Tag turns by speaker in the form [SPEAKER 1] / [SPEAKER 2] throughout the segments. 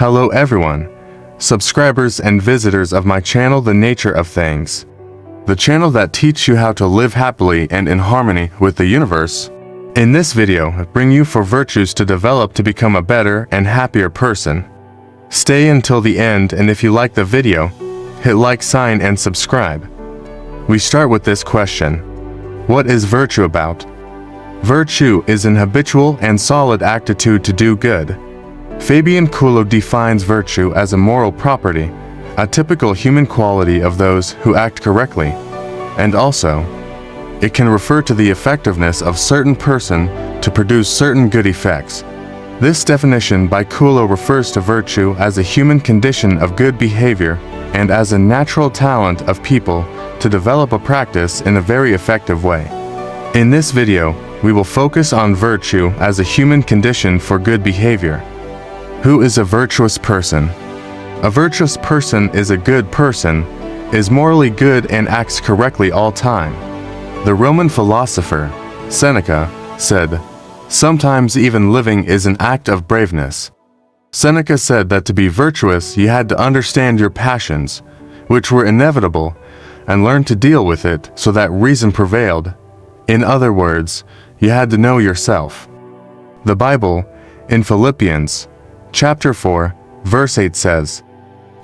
[SPEAKER 1] Hello everyone, subscribers and visitors of my channel The Nature of Things. The channel that teaches you how to live happily and in harmony with the universe. In this video, I bring you 4 virtues to develop to become a better and happier person. Stay until the end, and if you like the video, hit like sign and subscribe. We start with this question. What is virtue about? Virtue is an habitual and solid attitude to do good. Fabian Coelho defines virtue as a moral property, a typical human quality of those who act correctly, and also, it can refer to the effectiveness of certain person to produce certain good effects. This definition by Coelho refers to virtue as a human condition of good behavior and as a natural talent of people to develop a practice in a very effective way. In this video, we will focus on virtue as a human condition for good behavior. Who is a virtuous person? A virtuous person is a good person, is morally good and acts correctly all time. The Roman philosopher, Seneca, said, "Sometimes even living is an act of braveness." Seneca said that to be virtuous you had to understand your passions, which were inevitable, and learn to deal with it so that reason prevailed. In other words, you had to know yourself. The Bible, in Philippians, Chapter 4, verse 8 says,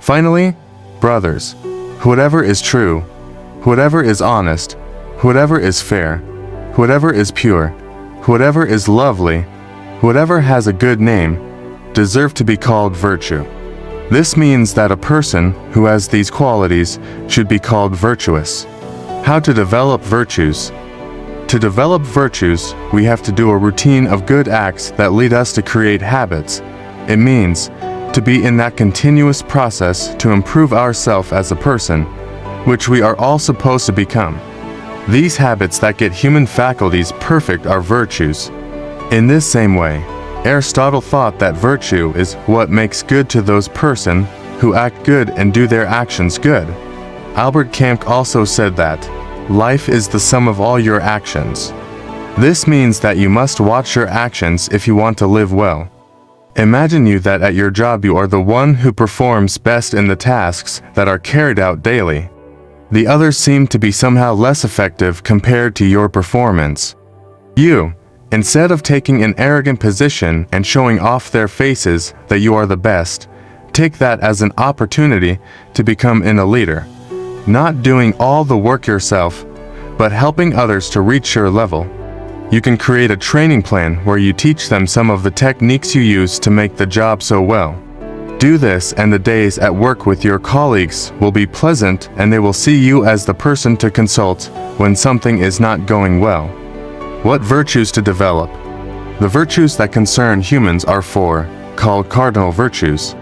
[SPEAKER 1] "Finally, brothers, whatever is true, whatever is honest, whatever is fair, whatever is pure, whatever is lovely, whatever has a good name, deserve to be called virtue." This means that a person who has these qualities should be called virtuous. How to develop virtues? To develop virtues, we have to do a routine of good acts that lead us to create habits. It means to be in that continuous process to improve ourselves as a person, which we are all supposed to become. These habits that get human faculties perfect are virtues. In this same way, Aristotle thought that virtue is what makes good to those person who act good and do their actions good. Albert Camus also said that life is the sum of all your actions. This means that you must watch your actions if you want to live well. Imagine you that at your job you are the one who performs best in the tasks that are carried out daily. The others seem to be somehow less effective compared to your performance. You, instead of taking an arrogant position and showing off their faces that you are the best, take that as an opportunity to become a leader. Not doing all the work yourself, but helping others to reach your level. You can create a training plan where you teach them some of the techniques you use to make the job so well. Do this and the days at work with your colleagues will be pleasant, and they will see you as the person to consult when something is not going well. What virtues to develop? The virtues that concern humans are 4, called cardinal virtues.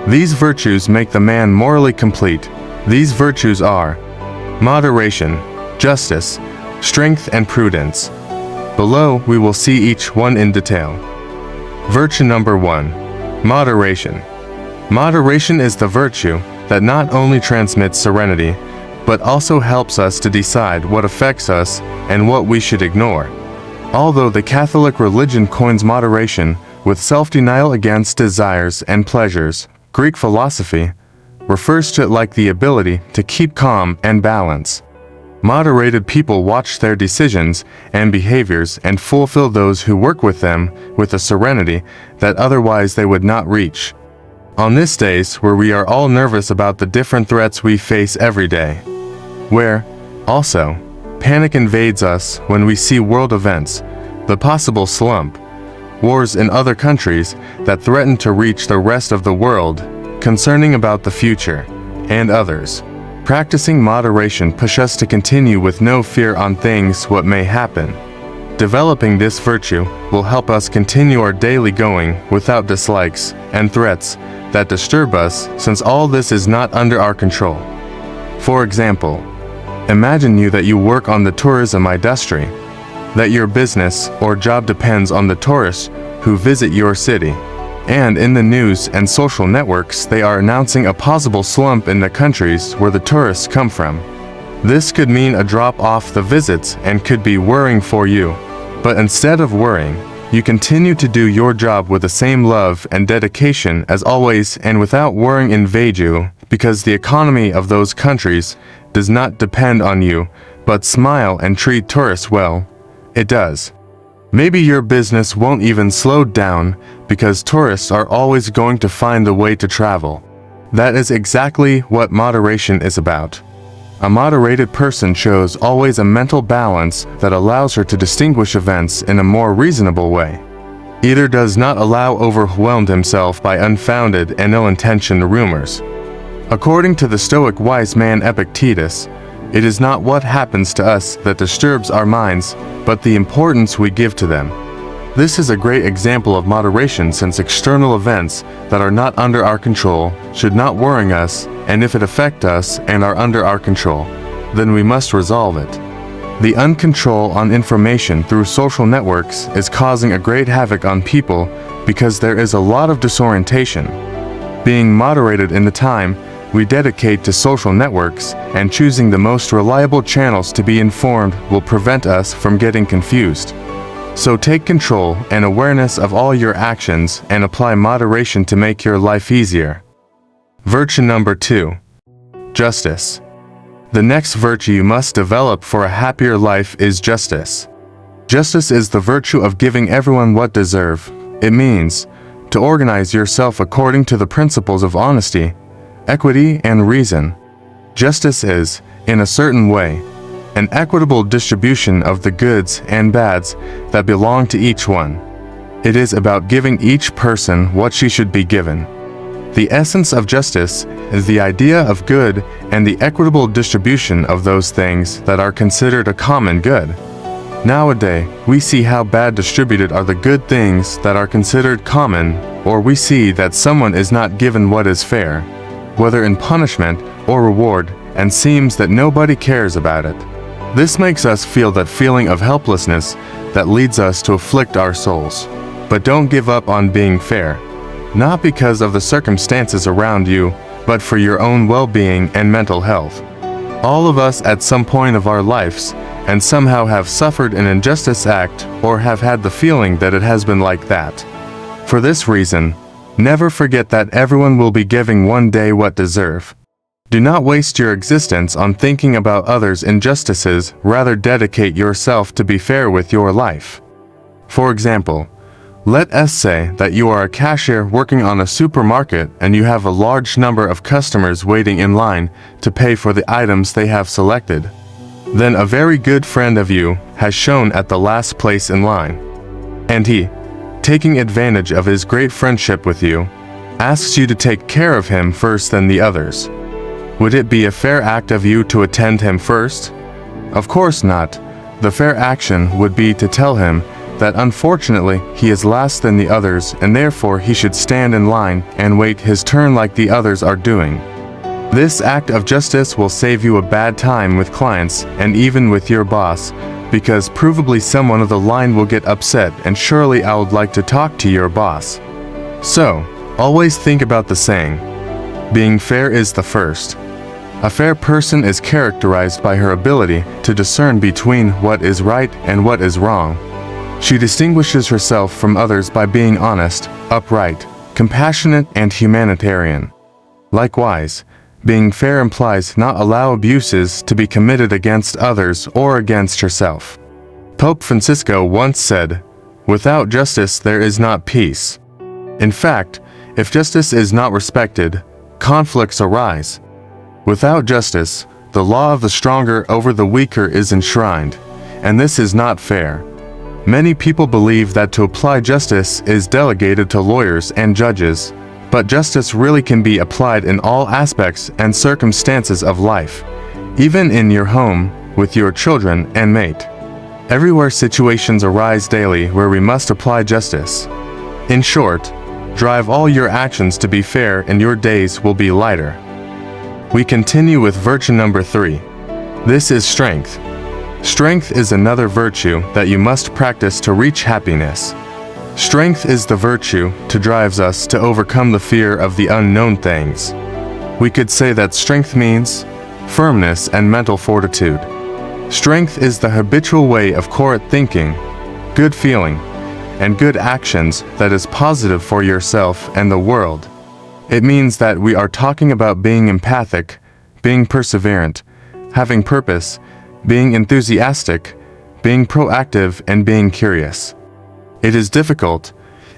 [SPEAKER 1] These virtues make the man morally complete. These virtues are moderation, justice, strength and prudence. Below, we will see each one in detail. Virtue number 1, moderation. Moderation is the virtue that not only transmits serenity, but also helps us to decide what affects us and what we should ignore. Although the Catholic religion coins moderation with self-denial against desires and pleasures, Greek philosophy refers to it like the ability to keep calm and balance. Moderated people watch their decisions and behaviors and fulfill those who work with them with a serenity that otherwise they would not reach. On these days where we are all nervous about the different threats we face every day, where, also, panic invades us when we see world events, the possible slump, wars in other countries that threaten to reach the rest of the world, concerning about the future, and others. Practicing moderation pushes us to continue with no fear on things what may happen. Developing this virtue will help us continue our daily going without dislikes and threats that disturb us, since all this is not under our control. For example, imagine you that you work on the tourism industry, that your business or job depends on the tourists who visit your city. And in the news and social networks they are announcing a possible slump in the countries where the tourists come from. This could mean a drop off the visits and could be worrying for you. But instead of worrying, You continue to do your job with the same love and dedication as always and without worrying invade you, because the economy of those countries does not depend on you, but smile and treat tourists well. It does. Maybe your business won't even slow down because tourists are always going to find a way to travel. That is exactly what moderation is about. A moderated person shows always a mental balance that allows her to distinguish events in a more reasonable way. Either does not allow overwhelmed himself by unfounded and ill-intentioned rumors. According to the Stoic wise man Epictetus, it is not what happens to us that disturbs our minds, but the importance we give to them. This is a great example of moderation, since external events that are not under our control should not worry us, and if it affect us and are under our control, then we must resolve it. The uncontrol on information through social networks is causing a great havoc on people because there is a lot of disorientation. Being moderated in the time we dedicate to social networks and choosing the most reliable channels to be informed will prevent us from getting confused. So take control and awareness of all your actions and apply moderation to make your life easier. Virtue number 2. Justice. The next virtue you must develop for a happier life is justice. Justice is the virtue of giving everyone what they deserve. It means to organize yourself according to the principles of honesty, equity, and reason. Justice is, in a certain way, an equitable distribution of the goods and bads that belong to each one. It is about giving each person what she should be given. The essence of justice is the idea of good and the equitable distribution of those things that are considered a common good. Nowadays, we see how bad distributed are the good things that are considered common, or we see that someone is not given what is fair, whether in punishment or reward, and seems that nobody cares about it. This makes us feel that feeling of helplessness that leads us to afflict our souls. But don't give up on being fair, not because of the circumstances around you, but for your own well-being and mental health. All of us at some point of our lives, and somehow have suffered an injustice act or have had the feeling that it has been like that. For this reason, never forget that everyone will be giving one day what deserve. Do not waste your existence on thinking about others' injustices, rather dedicate yourself to be fair with your life. For example, let us say that you are a cashier working on a supermarket and you have a large number of customers waiting in line to pay for the items they have selected. Then a very good friend of you has shown at the last place in line. And he, taking advantage of his great friendship with you, asks you to take care of him first than the others. Would it be a fair act of you to attend him first? Of course not. The fair action would be to tell him that unfortunately he is last than the others and therefore he should stand in line and wait his turn like the others are doing. This act of justice will save you a bad time with clients and even with your boss, because provably someone of the line will get upset and surely I would like to talk to your boss. So, always think about the saying, being fair is the first. A fair person is characterized by her ability to discern between what is right and what is wrong. She distinguishes herself from others by being honest, upright, compassionate, and humanitarian. Likewise, being fair implies not allow abuses to be committed against others or against herself. Pope Francisco once said, "Without justice there is not peace." In fact, if justice is not respected, conflicts arise. Without justice, the law of the stronger over the weaker is enshrined, and this is not fair. Many people believe that to apply justice is delegated to lawyers and judges, but justice really can be applied in all aspects and circumstances of life, even in your home, with your children and mate. Everywhere situations arise daily where we must apply justice. In short, drive all your actions to be fair and your days will be lighter. We continue with virtue number 3. This is strength. Strength is another virtue that you must practice to reach happiness. Strength is the virtue that drives us to overcome the fear of the unknown things. We could say that strength means firmness and mental fortitude. Strength is the habitual way of correct thinking, good feeling, and good actions that is positive for yourself and the world. It means that we are talking about being empathic, being perseverant, having purpose, being enthusiastic, being proactive, and being curious. It is difficult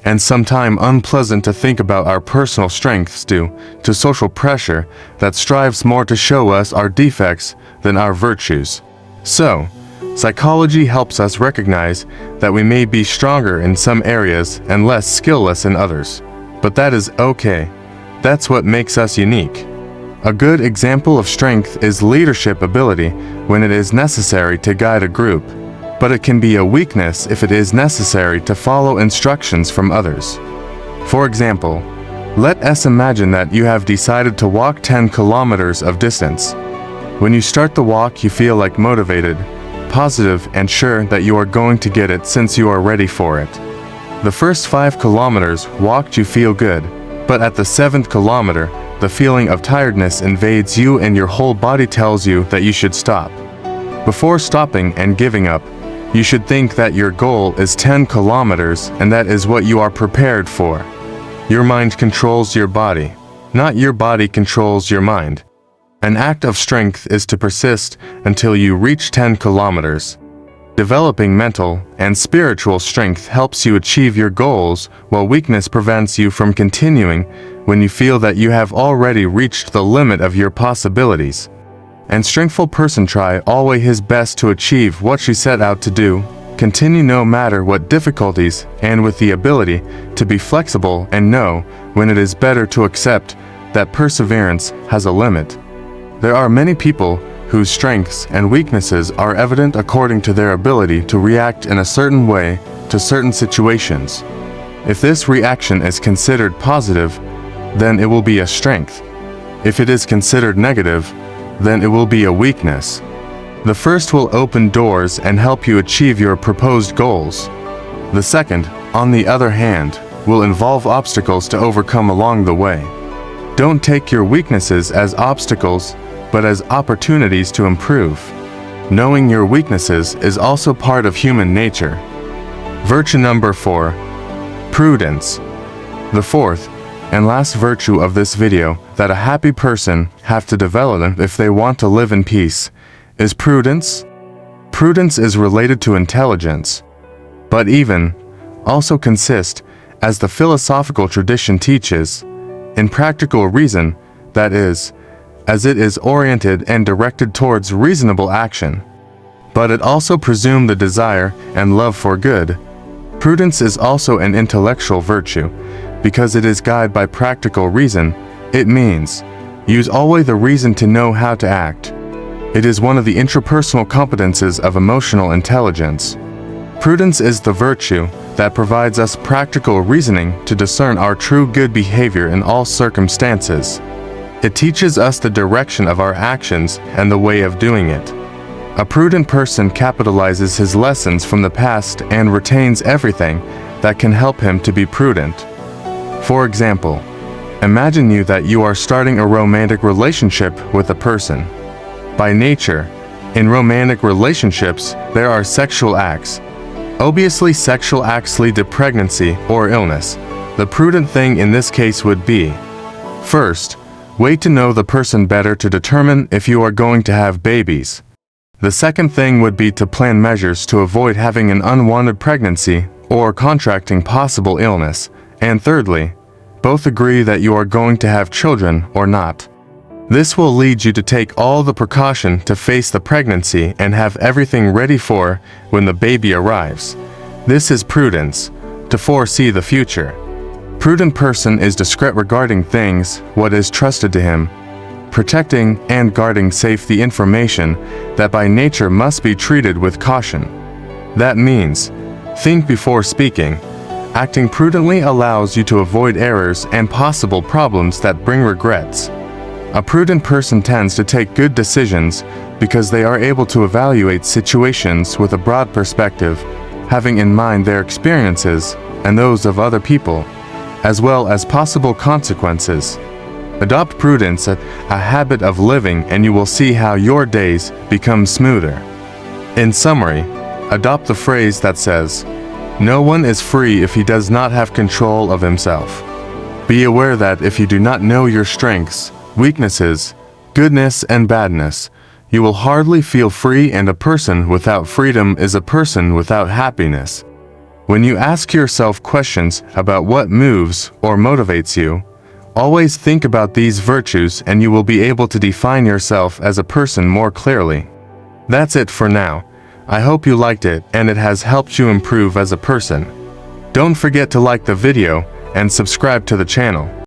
[SPEAKER 1] and sometimes unpleasant to think about our personal strengths due to social pressure that strives more to show us our defects than our virtues. So, psychology helps us recognize that we may be stronger in some areas and less skillless in others. But that is okay. That's what makes us unique. A good example of strength is leadership ability when it is necessary to guide a group, but it can be a weakness if it is necessary to follow instructions from others. For example, let us imagine that you have decided to walk 10 kilometers of distance. When you start the walk, you feel like motivated, positive, and sure that you are going to get it since you are ready for it. The first 5 kilometers walked you feel good, but at the 7th kilometer, the feeling of tiredness invades you and your whole body tells you that you should stop. Before stopping and giving up, you should think that your goal is 10 kilometers and that is what you are prepared for. Your mind controls your body, not your body controls your mind. An act of strength is to persist until you reach 10 kilometers. Developing mental and spiritual strength helps you achieve your goals, while weakness prevents you from continuing when you feel that you have already reached the limit of your possibilities. And strengthful person try always his best to achieve what she set out to do, continue no matter what difficulties, and with the ability to be flexible and know when it is better to accept that perseverance has a limit. There are many people whose strengths and weaknesses are evident according to their ability to react in a certain way to certain situations. If this reaction is considered positive, then it will be a strength. If it is considered negative, then it will be a weakness. The first will open doors and help you achieve your proposed goals. The second, on the other hand, will involve obstacles to overcome along the way. Don't take your weaknesses as obstacles, but as opportunities to improve. Knowing your weaknesses is also part of human nature. Virtue number 4, prudence. The fourth and last virtue of this video that a happy person have to develop if they want to live in peace is prudence. Prudence is related to intelligence, but even also consists, as the philosophical tradition teaches, in practical reason, that is, as it is oriented and directed towards reasonable action. But it also presumes the desire and love for good. Prudence is also an intellectual virtue, because it is guided by practical reason. It means, use always the reason to know how to act. It is one of the intrapersonal competences of emotional intelligence. Prudence is the virtue that provides us practical reasoning to discern our true good behavior in all circumstances. It teaches us the direction of our actions and the way of doing it. A prudent person capitalizes his lessons from the past and retains everything that can help him to be prudent. For example, imagine that you are starting a romantic relationship with a person. By nature, in romantic relationships, there are sexual acts. Obviously, sexual acts lead to pregnancy or illness. The prudent thing in this case would be, first, wait to know the person better to determine if you are going to have babies. The second thing would be to plan measures to avoid having an unwanted pregnancy or contracting possible illness. And thirdly, both agree that you are going to have children or not. This will lead you to take all the precaution to face the pregnancy and have everything ready for when the baby arrives. This is prudence, to foresee the future. Prudent person is discreet regarding things, what is trusted to him, protecting and guarding safe the information that by nature must be treated with caution. That means, think before speaking. Acting prudently allows you to avoid errors and possible problems that bring regrets. A prudent person tends to take good decisions because they are able to evaluate situations with a broad perspective, having in mind their experiences and those of other people, as well as possible consequences. Adopt prudence as a habit of living and you will see how your days become smoother. In summary, adopt the phrase that says, No one is free if he does not have control of himself. Be aware that if you do not know your strengths, weaknesses, goodness and badness, you will hardly feel free, and a person without freedom is a person without happiness. When you ask yourself questions about what moves or motivates you, always think about these virtues and you will be able to define yourself as a person more clearly. That's it for now. I hope you liked it and it has helped you improve as a person. Don't forget to like the video and subscribe to the channel.